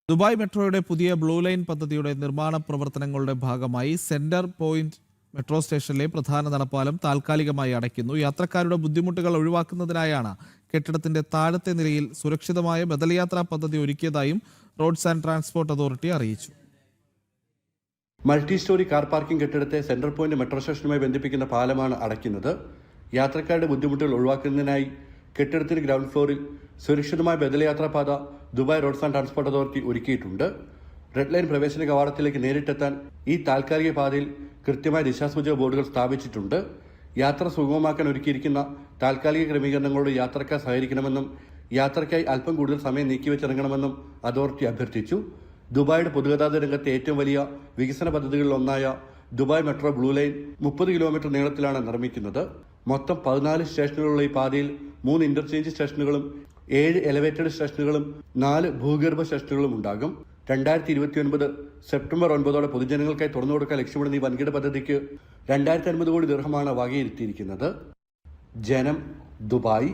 Dubai മെട്രോയുടെ പുതിയ blue line പദ്ധതിയുടെ നിർമ്മാണ പ്രവർത്തനങ്ങളുടെ ഭാഗമായി സെന്റർ പോയിന്റ് മെട്രോ സ്റ്റേഷനിലെ പ്രധാന നടപ്പാലം താൽക്കാലികമായി അടയ്ക്കുന്നു. യാത്രക്കാരുടെ ബുദ്ധിമുട്ടുകൾ ഒഴിവാക്കുന്നതിനായാണ് കെട്ടിടത്തിന്റെ താഴത്തെ നിലയിൽ സുരക്ഷിതമായ ബദൽ യാത്രാ പദ്ധതി ഒരുക്കിയതായും റോഡ്സ് ആൻഡ് ട്രാൻസ്പോർട്ട് അതോറിറ്റി അറിയിച്ചു. മൾട്ടി സ്റ്റോറി കാർ പാർക്കിംഗ് കെട്ടിടത്തെ സെൻട്രൽ പോയിന്റ് മെട്രോ സ്റ്റേഷനുമായി ബന്ധിപ്പിക്കുന്ന പാലമാണ് അടയ്ക്കുന്നത്. യാത്രക്കാരുടെ ബുദ്ധിമുട്ടുകൾ ഒഴിവാക്കുന്നതിനായി കെട്ടിടത്തിന് ഗ്രൗണ്ട് ഫ്ലോറിൽ സുരക്ഷിതമായ ബദലയാത്രാ പാത Dubai Roads and transport Authority ഒരുക്കിയിട്ടുണ്ട്. റെഡ് ലൈൻ പ്രവേശന കവാടത്തിലേക്ക് നേരിട്ടെത്താൻ ഈ താൽക്കാലിക പാതയിൽ കൃത്യമായ ദിശാസൂചക ബോർഡുകൾ സ്ഥാപിച്ചിട്ടുണ്ട്. യാത്ര സുഗമമാക്കാൻ ഒരുക്കിയിരിക്കുന്ന താൽക്കാലിക ക്രമീകരണങ്ങളോട് യാത്രക്കാർ സഹകരിക്കണമെന്നും യാത്രയ്ക്കായി അല്പം കൂടുതൽ സമയം നീക്കിവെച്ചിറങ്ങണമെന്നും അതോറിറ്റി അഭ്യർത്ഥിച്ചു. ദുബായിയുടെ പൊതുഗതാഗത രംഗത്തെ ഏറ്റവും വലിയ വികസന പദ്ധതികളിലൊന്നായ Dubai metro blue line 30 kilometre നീളത്തിലാണ് നിർമ്മിക്കുന്നത്. മൊത്തം 14 സ്റ്റേഷനുകളുള്ള ഈ പാതയിൽ 3 ഇന്റർചേഞ്ച് സ്റ്റേഷനുകളും 7 എലവേറ്റഡ് സ്റ്റേഷനുകളും 4 ഭൂഗർഭ സ്റ്റേഷനുകളും ഉണ്ടാകും. 2029 സെപ്റ്റംബർ 9 പൊതുജനങ്ങൾക്കായി തുറന്നു കൊടുക്കാൻ ലക്ഷ്യമിടുന്ന ഈ വൻകിട പദ്ധതിക്ക് 250 കോടി ദിർഹമാണ് വകയിരുത്തിയിരിക്കുന്നത്. ജനം, ദുബായ്.